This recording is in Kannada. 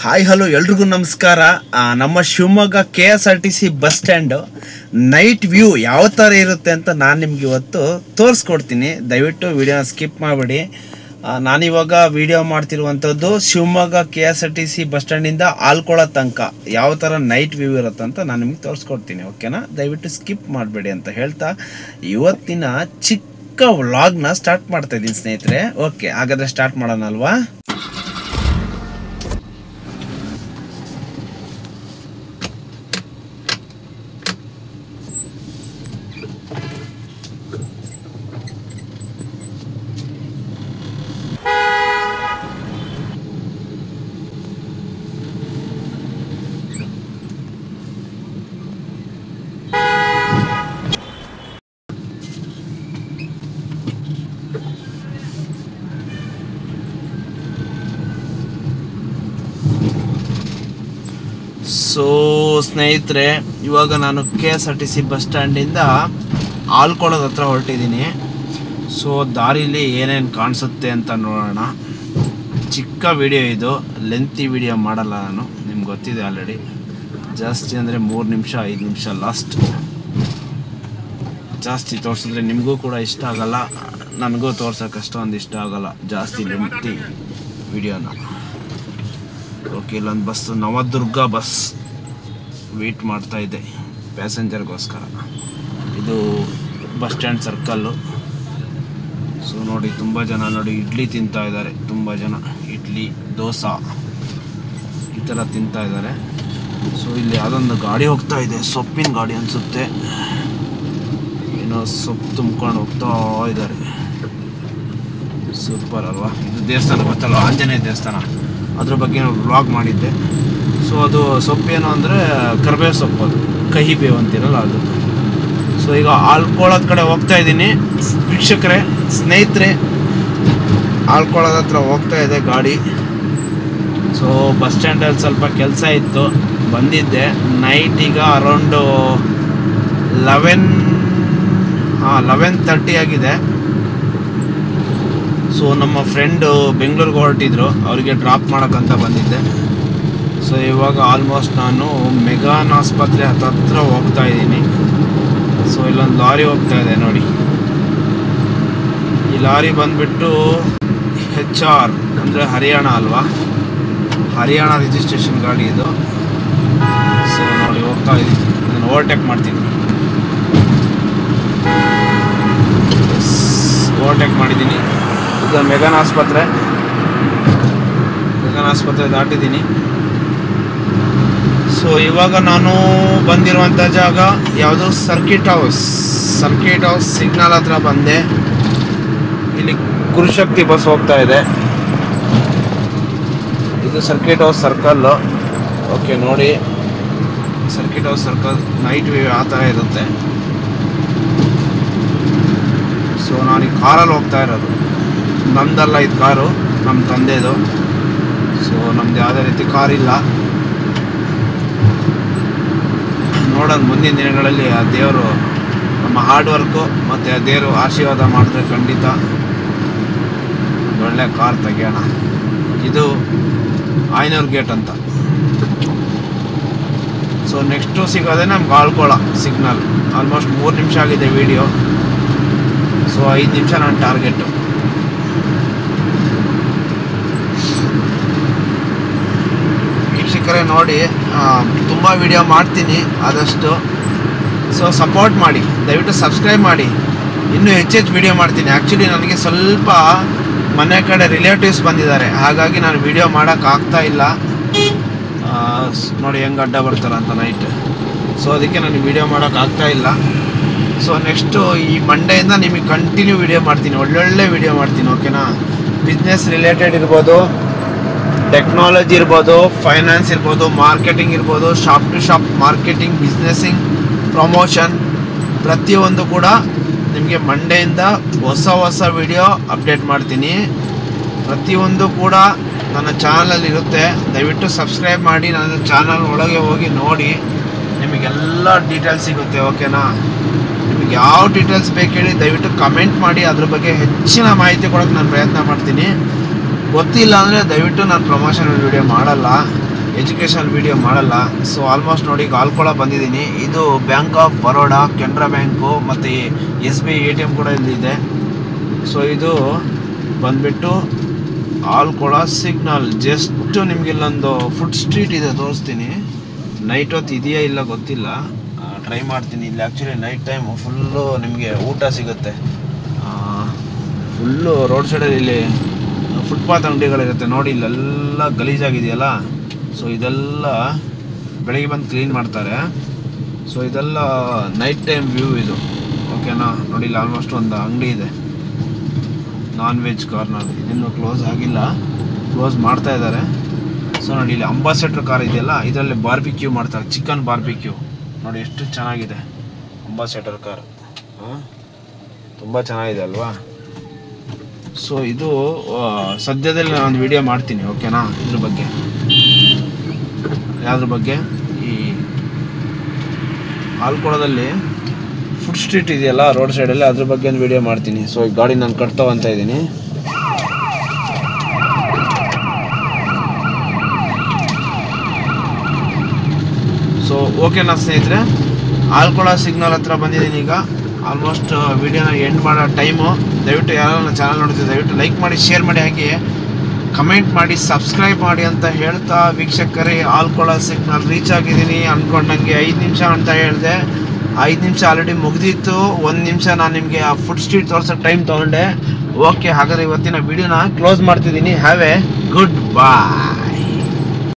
ಹಾಯ್ ಹಲೋ ಎಲ್ರಿಗೂ ನಮಸ್ಕಾರ. ನಮ್ಮ Shivamogga KSRTC bus stand night view ಯಾವ ಥರ ಇರುತ್ತೆ ಅಂತ ನಾನು ನಿಮ್ಗೆ ಇವತ್ತು ತೋರಿಸ್ಕೊಡ್ತೀನಿ. ದಯವಿಟ್ಟು ವಿಡಿಯೋನ ಸ್ಕಿಪ್ ಮಾಡಿಬಿಡಿ. ನಾನಿವಾಗ ವಿಡಿಯೋ ಮಾಡ್ತಿರುವಂಥದ್ದು ಶಿವಮೊಗ್ಗ KSRTC ಬಸ್ ಸ್ಟ್ಯಾಂಡಿಂದ ಆಲ್ಕೊಳ ತನಕ ಯಾವ ಥರ ನೈಟ್ ವ್ಯೂ ಇರುತ್ತೆ ಅಂತ ನಾನು ನಿಮ್ಗೆ ತೋರಿಸ್ಕೊಡ್ತೀನಿ. ಓಕೆನಾ? ದಯವಿಟ್ಟು ಸ್ಕಿಪ್ ಮಾಡಬೇಡಿ ಅಂತ ಹೇಳ್ತಾ ಇವತ್ತಿನ ಚಿಕ್ಕ ವ್ಲಾಗ್ನ ಸ್ಟಾರ್ಟ್ ಮಾಡ್ತಾ ಇದ್ದೀನಿ ಸ್ನೇಹಿತರೆ. ಓಕೆ, ಹಾಗಾದರೆ ಸ್ಟಾರ್ಟ್ ಮಾಡೋಣ ಅಲ್ವಾ? ಸೊ ಸ್ನೇಹಿತರೆ, ಇವಾಗ ನಾನು KSRTC ಬಸ್ ಸ್ಟ್ಯಾಂಡಿಂದ ಆಲ್ಕೊಳದ ಹತ್ರ ಹೊರಟಿದ್ದೀನಿ. ಸೊ ದಾರಿಲಿ ಏನೇನು ಕಾಣಿಸುತ್ತೆ ಅಂತ ನೋಡೋಣ. ಚಿಕ್ಕ ವಿಡಿಯೋ ಇದು, ಲೆಂತಿ ವಿಡಿಯೋ ಮಾಡಲ್ಲ ನಾನು, ನಿಮ್ಗೆ ಗೊತ್ತಿದೆ ಆಲ್ರೆಡಿ. ಜಾಸ್ತಿ ಅಂದರೆ 3 ನಿಮಿಷ 5 ನಿಮಿಷ ಲಾಸ್ಟ್. ಜಾಸ್ತಿ ತೋರಿಸಿದ್ರೆ ನಿಮಗೂ ಕೂಡ ಇಷ್ಟ ಆಗಲ್ಲ, ನನಗೂ ತೋರ್ಸೋಕೆ ಅಷ್ಟೊಂದು ಇಷ್ಟ ಆಗಲ್ಲ ಜಾಸ್ತಿ ಲೆಂತಿ ವಿಡಿಯೋನ. ಓಕೆ, ಇಲ್ಲೊಂದು ಬಸ್ಸು, ನವದುರ್ಗ ಬಸ್ ವೇಟ್ ಮಾಡ್ತಾ ಇದೆ ಪ್ಯಾಸೆಂಜರ್ಗೋಸ್ಕರ. ಇದು ಬಸ್ ಸ್ಟ್ಯಾಂಡ್ ಸರ್ಕಲ್ಲು. ಸೊ ನೋಡಿ, ತುಂಬ ಜನ ನೋಡಿ ಇಡ್ಲಿ ತಿಂತಾ ಇದ್ದಾರೆ. ತುಂಬ ಜನ ಇಡ್ಲಿ, ದೋಸೆ ಈ ಥರ ತಿಂತಾ ಇದ್ದಾರೆ. ಸೊ ಇಲ್ಲಿ ಯಾವುದೊಂದು ಗಾಡಿ ಹೋಗ್ತಾ ಇದೆ, ಸೊಪ್ಪಿನ ಗಾಡಿ ಅನಿಸುತ್ತೆ. ಏನೋ ಸೊಪ್ಪು ತುಂಬ್ಕೊಂಡು ಹೋಗ್ತಾ ಇದ್ದಾರೆ. ಸೂಪರ್ ಅಲ್ವಾ? ಇದು ದೇವಸ್ಥಾನ ಗೊತ್ತಲ್ವ, ಆಂಜನೇಯ ದೇವಸ್ಥಾನ. ಅದ್ರ ಬಗ್ಗೆ ನಾನು ವ್ಲಾಗ್ ಮಾಡಿದ್ದೆ. ಸೊ ಅದು ಸೊಪ್ಪೇನು ಅಂದರೆ ಕರಿಬೇವು ಸೊಪ್ಪು, ಅದು ಕಹಿ ಬೇವು ಅಂತಿರಲ್ಲ ಅದು. ಸೊ ಈಗ ಆಲ್ಕೊಳದ ಕಡೆ ಹೋಗ್ತಾ ಇದ್ದೀನಿ ವೀಕ್ಷಕರೇ, ಸ್ನೇಹಿತರೆ. ಆಲ್ಕೊಳದ ಹತ್ರ ಹೋಗ್ತಾ ಇದೆ ಗಾಡಿ. ಸೊ ಬಸ್ ಸ್ಟ್ಯಾಂಡಲ್ಲಿ ಸ್ವಲ್ಪ ಕೆಲಸ ಇತ್ತು, ಬಂದಿದ್ದೆ. ನೈಟ್ ಈಗ ಅರೌಂಡು 11:30 ಆಗಿದೆ. ಸೊ ನಮ್ಮ ಫ್ರೆಂಡು ಬೆಂಗಳೂರಿಗೆ ಹೊರಟಿದ್ರು, ಅವರಿಗೆ ಡ್ರಾಪ್ ಮಾಡೋಕ್ಕಂತ ಬಂದಿದ್ದೆ. ಸೊ ಇವಾಗ ಆಲ್ಮೋಸ್ಟ್ ನಾನು ಮೆಗಾನ್ ಆಸ್ಪತ್ರೆ ಹತ್ರ ಹೋಗ್ತಾ ಇದ್ದೀನಿ. ಸೊ ಇಲ್ಲೊಂದು ಲಾರಿ ಹೋಗ್ತಾ ಇದೆ ನೋಡಿ. ಈ ಲಾರಿ ಬಂದುಬಿಟ್ಟು HR ಅಂದರೆ ಹರಿಯಾಣ ಅಲ್ವಾ, ಹರಿಯಾಣ ರಿಜಿಸ್ಟ್ರೇಷನ್ ಗಾಡಿ ಇದು. ಸೊ ನೋಡಿ ಹೋಗ್ತಾ ಇದ್ದೀನಿ, ನಾನು ಓವರ್ಟೇಕ್ ಮಾಡ್ತೀನಿ. ಓವರ್ಟೇಕ್ ಮಾಡಿದ್ದೀನಿ. ಈಗ ಮೆಗಾನ್ ಆಸ್ಪತ್ರೆ ದಾಟಿದ್ದೀನಿ. ಸೊ ಇವಾಗ ನಾನು ಬಂದಿರುವಂಥ ಜಾಗ ಯಾವುದು, ಸರ್ಕಿಟ್ ಹೌಸ್ ಸಿಗ್ನಲ್ ಹತ್ರ ಬಂದೆ. ಇಲ್ಲಿ ಗುರುಶಕ್ತಿ ಬಸ್ ಹೋಗ್ತಾ ಇದೆ. ಇದು ಸರ್ಕಿಟ್ ಹೌಸ್ ಸರ್ಕಲ್ಲು. ಓಕೆ ನೋಡಿ, circuit house circle night view ಆ ಥರ ಇರುತ್ತೆ. ಸೊ ನಾನು ಈ ಕಾರಲ್ಲಿ ಹೋಗ್ತಾ ಇರೋದು, ನಮ್ಮದಲ್ಲ ಇದು ಕಾರು, ನಮ್ಮ ತಂದೆದು. ಸೊ ನಮ್ದು ಯಾವುದೇ ರೀತಿ ಕಾರಿಲ್ಲ. ನೋಡೋಣ ಮುಂದಿನ ದಿನಗಳಲ್ಲಿ ಆ ದೇವರು ನಮ್ಮ ಹಾರ್ಡ್ ವರ್ಕು ಮತ್ತು ಆ ದೇವರು ಆಶೀರ್ವಾದ ಮಾಡಿದ್ರೆ ಖಂಡಿತ ಒಳ್ಳೆ ಕಾರ್ ತೆಗಿಯೋಣ. ಇದು ಆಯ್ನೂರು ಗೇಟ್ ಅಂತ. ಸೊ ನೆಕ್ಸ್ಟು ಸಿಗೋದೇ ನಮ್ಗೆ ಆಳ್ಕೊಳ ಸಿಗ್ನಲ್. ಆಲ್ಮೋಸ್ಟ್ 3 ನಿಮಿಷ ಆಗಿದೆ ವಿಡಿಯೋ. ಸೊ 5 ನಿಮಿಷ ನನ್ನ ಟಾರ್ಗೆಟು. ವೀಕ್ಷಕರೇ ನೋಡಿ, ತುಂಬ ವಿಡಿಯೋ ಮಾಡ್ತೀನಿ ಆದಷ್ಟು. ಸೊ ಸಪೋರ್ಟ್ ಮಾಡಿ, ದಯವಿಟ್ಟು ಸಬ್ಸ್ಕ್ರೈಬ್ ಮಾಡಿ. ಇನ್ನೂ ಹೆಚ್ಚೆಚ್ಚು ವಿಡಿಯೋ ಮಾಡ್ತೀನಿ. ಆ್ಯಕ್ಚುಲಿ ನನಗೆ ಸ್ವಲ್ಪ ಮನೆ ಕಡೆ ರಿಲೇಟಿವ್ಸ್ ಬಂದಿದ್ದಾರೆ, ಹಾಗಾಗಿ ನಾನು ವಿಡಿಯೋ ಮಾಡೋಕ್ಕಾಗ್ತಾ ಇಲ್ಲ. ನೋಡಿ ಹೆಂಗೆ ಅಡ್ಡ ಬರ್ತಾರಂತ ನೈಟ್. ಸೊ ಅದಕ್ಕೆ ನನಗೆ ವಿಡಿಯೋ ಮಾಡೋಕ್ಕಾಗ್ತಾ ಇಲ್ಲ. ಸೊ ನೆಕ್ಸ್ಟು ಈ ಮಂಡೆಯಿಂದ ನಿಮಗೆ ಕಂಟಿನ್ಯೂ ವಿಡಿಯೋ ಮಾಡ್ತೀನಿ, ಒಳ್ಳೊಳ್ಳೆ ವಿಡಿಯೋ ಮಾಡ್ತೀನಿ. ಓಕೆನಾ? ಬಿಸ್ನೆಸ್ ರಿಲೇಟೆಡ್ ಇರ್ಬೋದು, ಟೆಕ್ನಾಲಜಿ ಇರ್ಬೋದು, ಫೈನಾನ್ಸ್ ಇರ್ಬೋದು, ಮಾರ್ಕೆಟಿಂಗ್ ಇರ್ಬೋದು, shop to shop marketing, businessing, promotion, ಪ್ರತಿಯೊಂದು ಕೂಡ ನಿಮಗೆ ಮಂಡೆಯಿಂದ ಹೊಸ ವಿಡಿಯೋ ಅಪ್ಡೇಟ್ ಮಾಡ್ತೀನಿ. ಪ್ರತಿಯೊಂದು ಕೂಡ ನನ್ನ ಚಾನಲಲ್ಲಿ ಇರುತ್ತೆ. ದಯವಿಟ್ಟು ಸಬ್ಸ್ಕ್ರೈಬ್ ಮಾಡಿ, ನನ್ನ ಚಾನಲ್ ಒಳಗೆ ಹೋಗಿ ನೋಡಿ, ನಿಮಗೆಲ್ಲ ಡೀಟೇಲ್ಸ್ ಸಿಗುತ್ತೆ. ಓಕೆನಾ? ನಿಮಗೆ ಯಾವ ಡೀಟೇಲ್ಸ್ ಬೇಕು ಹೇಳಿ ದಯವಿಟ್ಟು ಕಮೆಂಟ್ ಮಾಡಿ, ಅದ್ರ ಬಗ್ಗೆ ಹೆಚ್ಚಿನ ಮಾಹಿತಿ ಕೊಡೋಕ್ಕೆ ನಾನು ಪ್ರಯತ್ನ ಮಾಡ್ತೀನಿ. ಗೊತ್ತಿಲ್ಲ ಅಂದರೆ ದಯವಿಟ್ಟು ನಾನು ಪ್ರಮೋಷನಲ್ ವಿಡಿಯೋ ಮಾಡಲ್ಲ. ಎಜುಕೇಷನ್ ವಿಡಿಯೋ ಮಾಡಲ್ಲ. ಸೊ ಆಲ್ಮೋಸ್ಟ್ ನೋಡಿ ಈಗ ಆಲ್ಕೊಳ ಬಂದಿದ್ದೀನಿ. ಇದು bank of Baroda, Canara bank ಮತ್ತು SBI ATM ಕೂಡ ಇಲ್ಲಿದೆ. ಸೊ ಇದು ಬಂದುಬಿಟ್ಟು ಆಲ್ಕೊಳ ಸಿಗ್ನಲ್. ಜಸ್ಟ್ ನಿಮಗೆ ಇಲ್ಲೊಂದು ಫುಡ್ ಸ್ಟ್ರೀಟ್ ಇದೆ, ತೋರಿಸ್ತೀನಿ. ನೈಟ್ ಹೊತ್ತು ಇದೆಯಾ ಇಲ್ಲ ಗೊತ್ತಿಲ್ಲ, ಟ್ರೈ ಮಾಡ್ತೀನಿ. ಇಲ್ಲಿ ಆ್ಯಕ್ಚುಲಿ ನೈಟ್ ಟೈಮು ಫುಲ್ಲು ನಿಮಗೆ ಊಟ ಸಿಗುತ್ತೆ. ಫುಲ್ಲು ರೋಡ್ ಸೈಡಲ್ಲಿ ಇಲ್ಲಿ ಫುಟ್ಪಾತ್ ಅಂಗಡಿಗಳಿರುತ್ತೆ ನೋಡಿ. ಇಲ್ಲೆಲ್ಲ ಗಲೀಜಾಗಿದೆಯಲ್ಲ, ಸೊ ಇದೆಲ್ಲ ಬೆಳಗ್ಗೆ ಬಂದು ಕ್ಲೀನ್ ಮಾಡ್ತಾರೆ. ಸೊ ಇದೆಲ್ಲ ನೈಟ್ ಟೈಮ್ ವ್ಯೂ ಇದು, ಓಕೆನಾ. ನೋಡಿ ಇಲ್ಲಿ ಆಲ್ಮೋಸ್ಟ್ ಒಂದು ಅಂಗಡಿ ಇದೆ, ನಾನ್ ವೆಜ್ ಕಾರ್ನರ್. ಇನ್ನೂ ಕ್ಲೋಸ್ ಆಗಿಲ್ಲ, ಕ್ಲೋಸ್ ಮಾಡ್ತಾ ಇದ್ದಾರೆ. ಸೊ ನೋಡಿ ಇಲ್ಲಿ ಅಂಬಾಸೆಡರ್ ಕಾರ್ ಇದೆಯಲ್ಲ, ಇದರಲ್ಲಿ ಬಾರ್ಬಿಕ್ಯೂ ಮಾಡ್ತಾರೆ, ಚಿಕನ್ ಬಾರ್ಬಿಕ್ಯೂ. ನೋಡಿ ಎಷ್ಟು ಚೆನ್ನಾಗಿದೆ ಅಂಬಾಸೆಡರ್ ಕಾರ್, ತುಂಬ ಚೆನ್ನಾಗಿದೆ ಅಲ್ವಾ. ಸೊ ಇದು ಸದ್ಯದಲ್ಲಿ ನಾನು ಒಂದು ವಿಡಿಯೋ ಮಾಡ್ತೀನಿ, ಓಕೆನಾ. ಇದ್ರ ಬಗ್ಗೆ, ಯಾವುದ್ರ ಬಗ್ಗೆ, ಈ ಆಲ್ಕೊಳದಲ್ಲಿ ಫುಡ್ ಸ್ಟ್ರೀಟ್ ಇದೆಯಲ್ಲ ರೋಡ್ ಸೈಡಲ್ಲಿ, ಅದ್ರ ಬಗ್ಗೆ ಒಂದು ವಿಡಿಯೋ ಮಾಡ್ತೀನಿ. ಸೊ ಈ ಗಾಡಿ ನಾನು ಕಟ್ತವಂತ ಇದ್ದೀನಿ. ಸೊ ಓಕೆನಾ ಸ್ನೇಹಿತರೆ, ಆಲ್ಕೊಳ ಸಿಗ್ನಲ್ ಹತ್ರ ಬಂದಿದ್ದೀನಿ ಈಗ. ಆಲ್ಮೋಸ್ಟ್ ವಿಡಿಯೋನ ಎಂಡ್ ಮಾಡೋ ಟೈಮು. ದಯವಿಟ್ಟು ಯಾರು ನನ್ನ ಚಾನಲ್ ನೋಡ್ತಿದ್ದೆ ದಯವಿಟ್ಟು ಲೈಕ್ ಮಾಡಿ, ಶೇರ್ ಮಾಡಿ, ಹಾಗೆ ಕಮೆಂಟ್ ಮಾಡಿ, ಸಬ್ಸ್ಕ್ರೈಬ್ ಮಾಡಿ ಅಂತ ಹೇಳ್ತಾ, ವೀಕ್ಷಕರೇ ಆಲ್ಕೊಳ ಸಿಗ್ನಲ್ ರೀಚ್ ಆಗಿದ್ದೀನಿ. ಅಂದ್ಕೊಂಡಂಗೆ 5 ನಿಮಿಷ ಅಂತ ಹೇಳಿದೆ, 5 ನಿಮಿಷ ಆಲ್ರೆಡಿ ಮುಗಿದಿತ್ತು. 1 ನಿಮಿಷ ನಾನು ನಿಮಗೆ ಆ ಫುಡ್ ಸ್ಟ್ರೀಟ್ ತೋರಿಸೋ ಟೈಮ್ ತೊಗೊಂಡೆ. ಓಕೆ, ಹಾಗಾದರೆ ಇವತ್ತಿನ ವಿಡಿಯೋನ ಕ್ಲೋಸ್ ಮಾಡ್ತಿದ್ದೀನಿ. Have a good bye.